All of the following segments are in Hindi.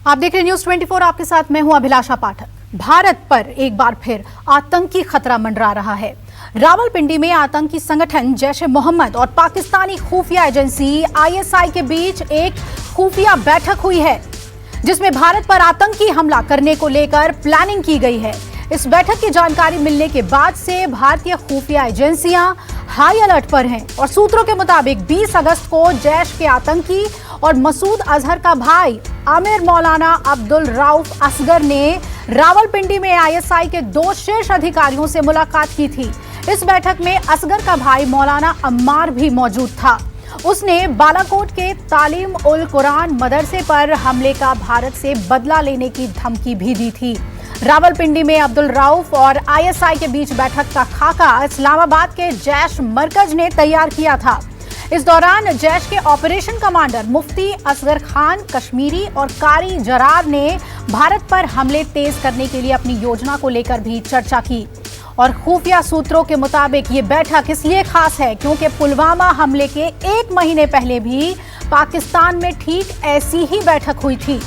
आप देख रहे न्यूज 24। आपके साथ मैं हूं अभिलाषा पाठक। भारत पर एक बार फिर आतंकी खतरा मंडरा रहा है। रावलपिंडी में आतंकी संगठन जैश-ए-मोहम्मद और पाकिस्तानी खुफिया एजेंसी आईएसआई के बीच एक खुफिया बैठक हुई है, जिसमें भारत पर आतंकी हमला करने को लेकर प्लानिंग की गई है। इस बैठक की जानकारी मिलने के बाद से भारतीय खुफिया एजेंसियां हाई अलर्ट पर हैं और सूत्रों के मुताबिक 20 अगस्त को जैश के आतंकी और मसूद अजहर का भाई आमिर मौलाना अब्दुल रऊफ असगर ने रावलपिंडी में आईएसआई के 2 शीर्ष अधिकारियों से मुलाकात की थी। इस बैठक में असगर का भाई मौलाना अम्मार भी मौजूद था। उसने बालाकोट के तालीम उल कुरान मदरसे पर हमले का भारत से बदला लेने की धमकी भी दी थी। रावलपिंडी में अब्दुल रऊफ और आईएसआई के बीच बैठक का खाका इस्लामाबाद के जैश मरकज ने तैयार किया था। इस दौरान जैश के ऑपरेशन कमांडर मुफ्ती असगर खान कश्मीरी और कारी जरार ने भारत पर हमले तेज करने के लिए अपनी योजना को लेकर भी चर्चा की। और खुफिया सूत्रों के मुताबिक ये बैठक इसलिए खास है क्योंकि पुलवामा हमले के 1 महीने पहले भी पाकिस्तान में ठीक ऐसी ही बैठक हुई थी।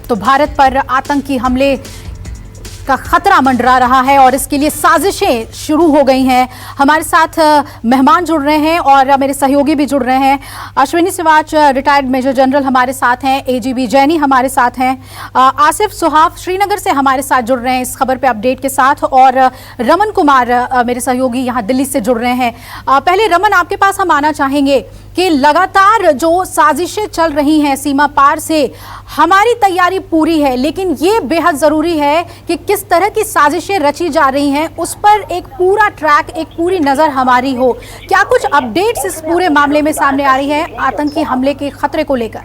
तो भारत पर आतंकी हमले का खतरा मंडरा रहा है और इसके लिए साजिशें शुरू हो गई हैं। हमारे साथ मेहमान जुड़ रहे हैं और मेरे सहयोगी भी जुड़ रहे हैं। Ashwini Siwach retired major general हमारे साथ हैं, एजीबी जैनी हमारे साथ हैं, आसिफ सुहाफ श्रीनगर से हमारे साथ जुड़ रहे हैं इस खबर पे अपडेट के साथ, और रमन कुमार मेरे सहयोगी यहाँ दिल्ली से जुड़ रहे हैं। पहले रमन, आपके पास हम आना चाहेंगे कि लगातार जो साजिशें चल रही हैं सीमा पार से, हमारी तैयारी पूरी है, लेकिन ये बेहद जरूरी है कि किस तरह की साजिशें रची जा रही हैं उस पर एक पूरा ट्रैक, एक पूरी नजर हमारी हो। क्या कुछ अपडेट्स इस पूरे मामले में सामने आ रही है आतंकी हमले के खतरे को लेकर?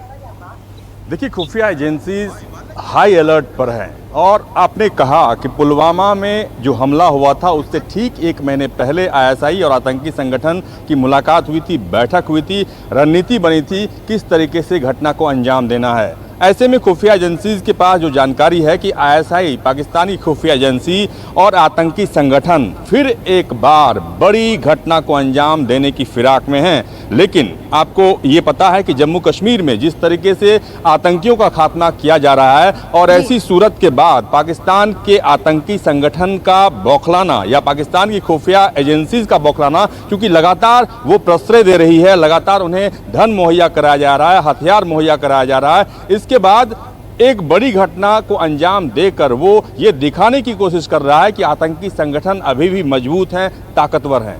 देखिए, खुफिया एजेंसीज हाई अलर्ट पर है और आपने कहा कि पुलवामा में जो हमला हुआ था उससे ठीक 1 महीने पहले आईएसआई और आतंकी संगठन की मुलाकात हुई थी, बैठक हुई थी, रणनीति बनी थी किस तरीके से घटना को अंजाम देना है। ऐसे में खुफिया एजेंसीज के पास जो जानकारी है कि आईएसआई पाकिस्तानी खुफिया एजेंसी और आतंकी संगठन फिर एक बार बड़ी घटना को अंजाम देने की फिराक में हैं। लेकिन आपको ये पता है कि जम्मू कश्मीर में जिस तरीके से आतंकियों का खात्मा किया जा रहा है और ऐसी सूरत के बाद पाकिस्तान के आतंकी संगठन का बौखलाना या पाकिस्तान की खुफिया एजेंसीज का बौखलाना, क्योंकि लगातार वो प्रश्रय दे रही है, लगातार उन्हें धन मुहैया कराया जा रहा है, हथियार मुहैया कराया जा रहा है, इसके बाद एक बड़ी घटना को अंजाम देकर वो ये दिखाने की कोशिश कर रहा है कि आतंकी संगठन अभी भी मजबूत हैं, ताकतवर हैं।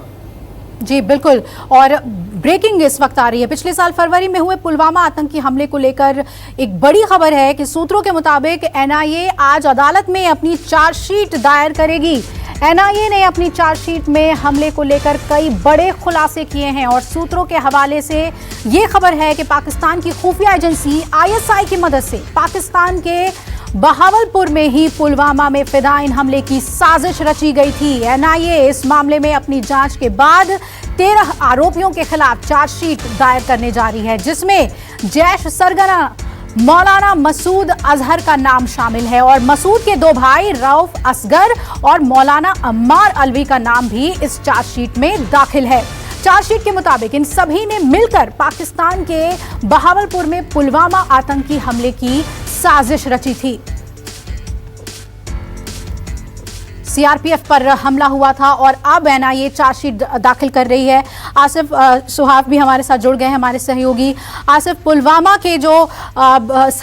जी बिल्कुल। और ब्रेकिंग इस वक्त आ रही है, पिछले साल फरवरी में हुए पुलवामा आतंकी हमले को लेकर एक बड़ी खबर है कि सूत्रों के मुताबिक एनआईए आज अदालत में अपनी चार्जशीट दायर करेगी। एनआईए ने अपनी चार्जशीट में हमले को लेकर कई बड़े खुलासे किए हैं और सूत्रों के हवाले से ये खबर है कि पाकिस्तान की खुफिया एजेंसी आईएसआई की मदद से पाकिस्तान के बहावलपुर में ही पुलवामा में फिदायिन हमले की साजिश रची गई थी। एनआईए इस मामले में अपनी जांच के बाद 13 आरोपियों के खिलाफ चार्जशीट दायर करने जा रही है, जिसमें जैश सरगना मौलाना मसूद अजहर का नाम शामिल है और मसूद के 2 भाई रऊफ असगर और मौलाना अम्मार अलवी का नाम भी इस चार्जशीट में दाखिल है। चार्जशीट के मुताबिक इन सभी ने मिलकर पाकिस्तान के बहावलपुर में पुलवामा आतंकी हमले की साजिश रची थी। सीआरपीएफ पर हमला हुआ था और अब एनआईए चार्जशीट दाखिल कर रही है। आसिफ सुहाफ भी हमारे साथ जुड़ गए हैं, हमारे सहयोगी। आसिफ, पुलवामा के जो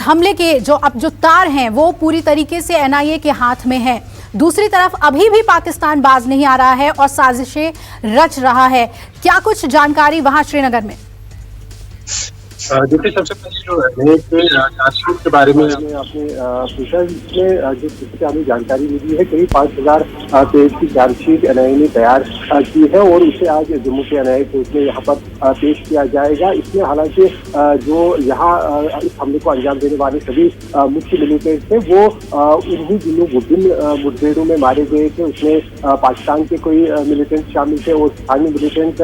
हमले के जो तार हैं वो पूरी तरीके से एनआईए के हाथ में है। दूसरी तरफ अभी भी पाकिस्तान बाज नहीं आ रहा है और साजिशें रच रहा है। क्या कुछ जानकारी वहां श्रीनगर में? देखिए, सबसे पहले जो चार्जशीट के बारे में आपने पूछा, इसमें जो सबसे आगे जानकारी मिली है करीब 5000 पेज की चार्जशीट एनआईए ने तैयार की है और उसे आज जम्मू के एनआईए कोर्ट ने यहाँ पर पेश किया जाएगा। इसमें हालांकि जो यहाँ इस हमले को अंजाम देने वाले सभी मुख्य मिलिटेंट थे वो उन्हीं दिनों विभिन्न मुठभेड़ों में मारे गए थे। उसमें पाकिस्तान के कोई मिलिटेंट शामिल थे और स्थानीय मिलिटेंट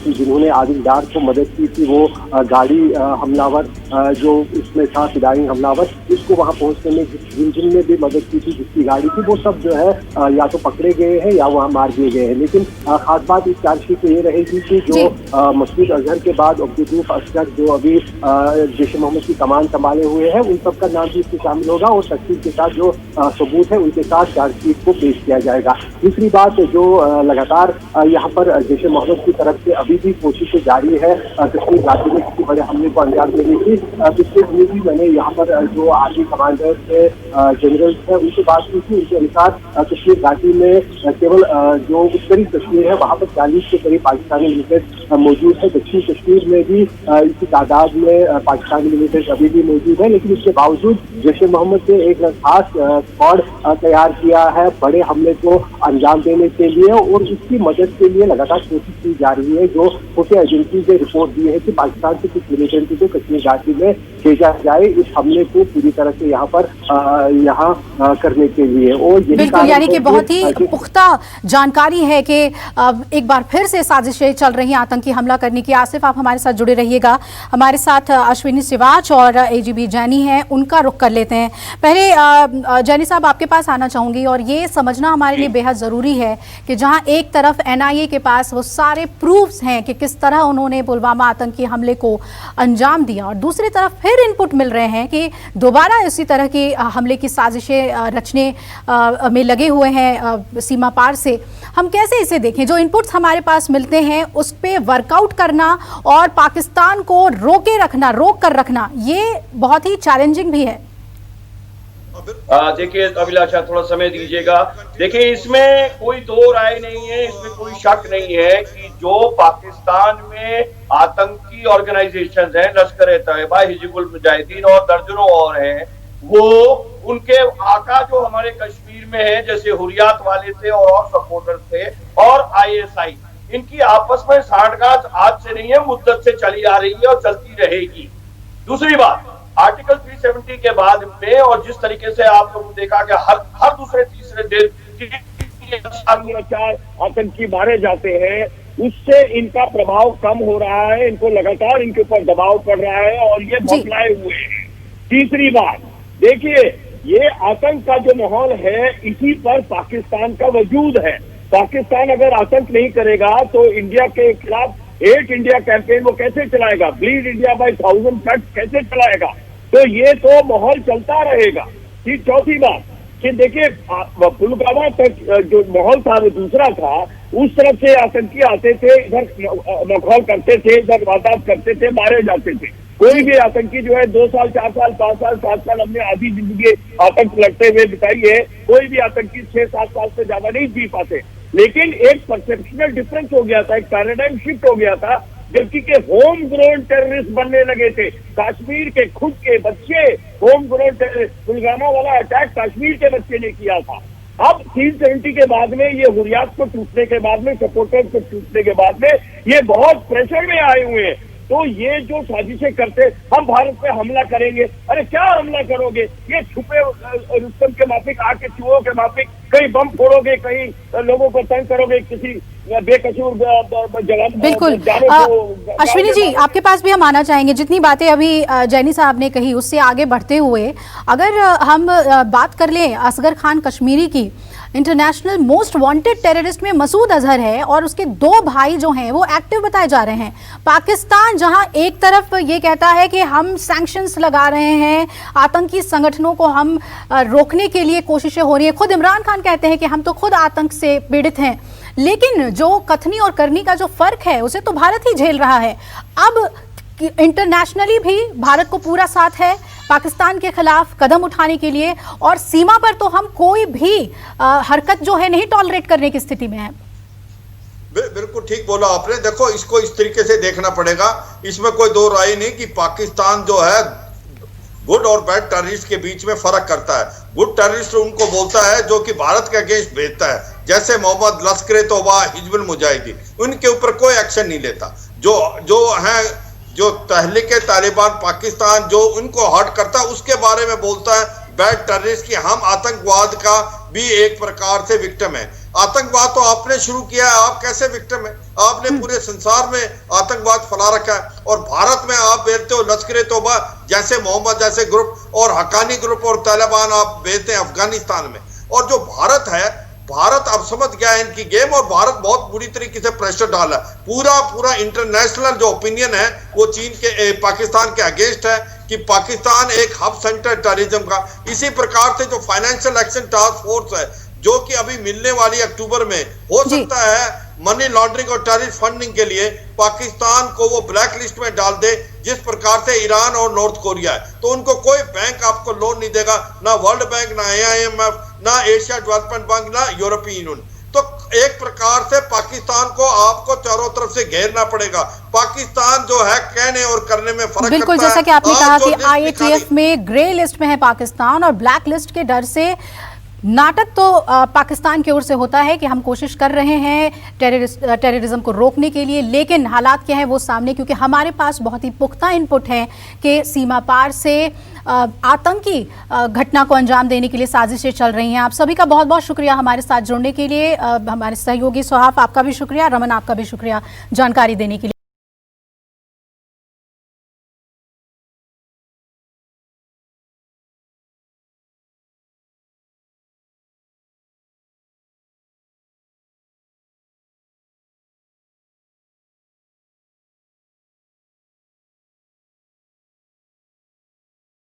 जिन्होंने आदिल डार को मदद की थी, वो गाड़ी हमलावर जो उसमें था फिदाई हमलावर, उसको वहां पहुंचने में जिनने भी मदद की थी, जिसकी गाड़ी थी, वो सब जो है या तो पकड़े गए हैं या वहां मार दिए गए हैं। लेकिन खास बात इस चार्जशीट में ये रहेगी कि जो मसूद अजहर के बाद अब्दुल असगर जो अभी जैश ए मोहम्मद की कमान संभाले हुए हैं, उन सबका नाम भी इसमें शामिल होगा और तस्वीर के साथ जो सबूत है उनके साथ चार्जशीट को पेश किया जाएगा। दूसरी बात जो लगातार यहाँ पर जैश ए मोहम्मद की तरफ से अभी भी कोशिशें जारी है कश्मीर घाटी में किसी बड़े हमले को अंजाम देने की। पिछले दिनों भी मैंने यहाँ पर जो आर्मी कमांडर थे, जनरल है, उनसे बात की थी। उनके अनुसार कश्मीर घाटी में केवल जो उत्तरी कश्मीर है वहाँ पर 40 के करीब पाकिस्तानी मिलिटेंट मौजूद है। दक्षिण कश्मीर में भी इसी तादाद में पाकिस्तानी मिलिटेंट अभी भी मौजूद है। लेकिन इसके बावजूद जैश ए मोहम्मद ने एक खास स्क्वाड तैयार किया है बड़े हमले को अंजाम देने के लिए और उसकी मदद के लिए लगातार कोशिश की जा रही है। जो खुफिया एजेंसी ने रिपोर्ट दी है कि पाकिस्तान से कुछ मिलिटेंट को कश्मीर घाटी में भेजा जाए इस हमले को पूरी तरह से यहाँ पर करने के लिए। और बिल्कुल, यानी कि बहुत ही पुख्ता जानकारी है कि एक बार फिर से साजिशें चल रही हैं आतंकी हमला करने की। आसिफ, आप हमारे साथ जुड़े रहिएगा। हमारे साथ अश्विनी सिवाच और एजीबी जैनी हैं, उनका रुख कर लेते हैं। पहले जैनी साहब आपके पास आना चाहूंगी और ये समझना हमारे लिए बेहद ज़रूरी है कि जहां एक तरफ एनआईए के पास वो सारे प्रूफ्स हैं कि किस तरह उन्होंने पुलवामा आतंकी हमले को अंजाम दिया, और दूसरी तरफ फिर इनपुट मिल रहे हैं कि दोबारा इसी तरह की हमले की साजिशें रचने में लगे हुए हैं सीमा पार से। हम कैसे इसे देखें? जो इनपुट्स हमारे पास मिलते हैं उस पे वर्कआउट करना और पाकिस्तान को रोक कर रखना, ये बहुत ही चैलेंजिंग भी है। देखिए अभिलाषा, थोड़ा समय दीजिएगा। देखिए, इसमें कोई दो राय नहीं है, इसमें कोई शक नहीं है कि जो पाकिस्तान में आतंकी ऑर्गेनाइजेशन है, लश्कर-ए-तैयबा, हिजबुल मुजाहिदीन और दर्जनों और हैं, वो उनके आका जो हमारे कश्मीर में है, जैसे हुरियात वाले थे और सपोर्टर थे, और आईएसआई, इनकी आपस में सांठगांठ आज से नहीं है, मुद्दत से चली आ रही है और चलती रहेगी। दूसरी बात, आर्टिकल 370 के बाद में और जिस तरीके से आप लोगों ने देखा कि हर दूसरे तीसरे दिन 4 आतंकी मारे जाते हैं, उससे इनका प्रभाव कम हो रहा है। इनको लगातार इनके ऊपर दबाव पड़ रहा है और ये बौखलाए हुए हैं। तीसरी बात, देखिए, ये आतंक का जो माहौल है, इसी पर पाकिस्तान का वजूद है। पाकिस्तान अगर आतंक नहीं करेगा तो इंडिया के खिलाफ हेट इंडिया कैंपेन वो कैसे चलाएगा? ब्लीड इंडिया बाय 1000 कट्स कैसे चलाएगा? तो ये तो माहौल चलता रहेगा। फिर चौथी बात कि देखिए, पुलवामा तक जो माहौल था वो दूसरा था। उस तरफ से आतंकी आते थे, इधर माहौल करते थे, इधर वारदात करते थे, मारे जाते थे। कोई भी आतंकी जो है 2 साल, 4 साल, 5 साल, 7 साल हमने आधी जिंदगी आतंक लड़ते हुए बिताई है। कोई भी आतंकी 6-7 साल से ज्यादा नहीं जी पाते। लेकिन एक परसेप्शनल डिफरेंस हो गया था, एक पैराडाइम शिफ्ट हो गया था, जबकि के होम ग्रोन टेररिस्ट बनने लगे थे। कश्मीर के खुद के बच्चे होम ग्रोन टेररिस्ट, पुलवामा वाला अटैक कश्मीर के बच्चे ने किया था। अब 370 के बाद में, ये हुरियात को टूटने के बाद में, सपोर्टर्स को टूटने के बाद में, ये बहुत प्रेशर में आए हुए हैं। तो ये जो साजिशें करते, हम भारत पे हमला करेंगे, अरे क्या हमला करोगे? ये छुपे रुस्तम के माफिक, आके चूहों के माफिक, कहीं बम फोड़ोगे, कहीं लोगों को तंग करोगे, किसी बेकसूर जवान। बिल्कुल। अश्विनी जी, आपके पास भी हम आना चाहेंगे। जितनी बातें अभी जैनी साहब ने कही उससे आगे बढ़ते हुए अगर हम बात कर लें असगर खान कश्मीरी की, इंटरनेशनल मोस्ट वांटेड टेररिस्ट में मसूद अजहर है और उसके 2 भाई जो हैं वो एक्टिव बताए जा रहे हैं। पाकिस्तान जहां एक तरफ ये कहता है कि हम सैंक्शंस लगा रहे हैं, आतंकी संगठनों को हम रोकने के लिए कोशिशें हो रही है, खुद इमरान खान कहते हैं कि हम तो खुद आतंक से पीड़ित हैं, लेकिन जो कथनी और करनी का जो फर्क है उसे तो भारत ही झेल रहा है। अब इंटरनेशनली भी भारत को पूरा साथ है पाकिस्तान के खिलाफ कदम उठाने के लिए, और सीमा पर तो हम कोई भी हरकत जो है नहीं टॉलरेट करने की स्थिति में है। बिल्कुल ठीक बोला आपने। देखो, इसको इस तरीके से देखना पड़ेगा, इसमें कोई दो राय नहीं कि पाकिस्तान जो है गुड और बैड टेररिस्ट के बीच में फर्क करता है। गुड टेररिस्ट उनको बोलता है जो कि भारत के अगेंस्ट भेजता है, जैसे मोहम्मद, लश्कर-ए-तौबा, हिजबुल मुजाहिदीन, उनके ऊपर कोई एक्शन नहीं लेता। जो है जो तहरीक तालिबान पाकिस्तान जो उनको हर्ट करता है उसके बारे में बोलता है बैड टेररिस्ट की हम आतंकवाद का भी एक प्रकार से विक्टिम है। आतंकवाद तो आपने शुरू किया है, आप कैसे विक्टिम है? आपने पूरे संसार में आतंकवाद फैला रखा है और भारत में आप भेजते हो लश्कर तौबा जैसे मोहम्मद जैसे ग्रुप और हक्कानी ग्रुप और तालिबान आप भेजते हैं अफगानिस्तान में। और जो भारत है, भारत अब समझ गया है इनकी गेम और भारत बहुत बुरी तरीके से प्रेशर डाला है। पूरा इंटरनेशनल जो ओपिनियन है वो चीन के पाकिस्तान के अगेंस्ट है कि पाकिस्तान एक हब सेंटर टेररिज्म का। इसी प्रकार से जो फाइनेंशियल एक्शन टास्क फोर्स है जो कि अभी मिलने वाली अक्टूबर में हो सकता है मनी लॉन्ड्रिंग और टेररिस्ट फंडिंग के लिए पाकिस्तान को वो ब्लैक लिस्ट में डाल दे जिस प्रकार से ईरान और नॉर्थ कोरिया है। तो उनको कोई बैंक आपको लोन नहीं देगा, ना वर्ल्ड बैंक, ना AIMF, ना एशिया डेवलपमेंट बैंक, ना यूरोपीय यूनियन। तो एक प्रकार से पाकिस्तान को आपको चारों तरफ से घेरना पड़ेगा। पाकिस्तान जो है कहने और करने में फर्क बिल्कुल, जैसा कि आपने कहा कि IATF में ग्रे लिस्ट में है पाकिस्तान और ब्लैक लिस्ट के डर से नाटक तो पाकिस्तान की ओर से होता है कि हम कोशिश कर रहे हैं टेररिज्म को रोकने के लिए, लेकिन हालात क्या है वो सामने, क्योंकि हमारे पास बहुत ही पुख्ता इनपुट है कि सीमा पार से आतंकी घटना को अंजाम देने के लिए साजिशें चल रही हैं। आप सभी का बहुत बहुत शुक्रिया हमारे साथ जुड़ने के लिए। हमारे सहयोगी सुहाफ, आपका भी शुक्रिया। रमन, आपका भी शुक्रिया जानकारी देने के लिए।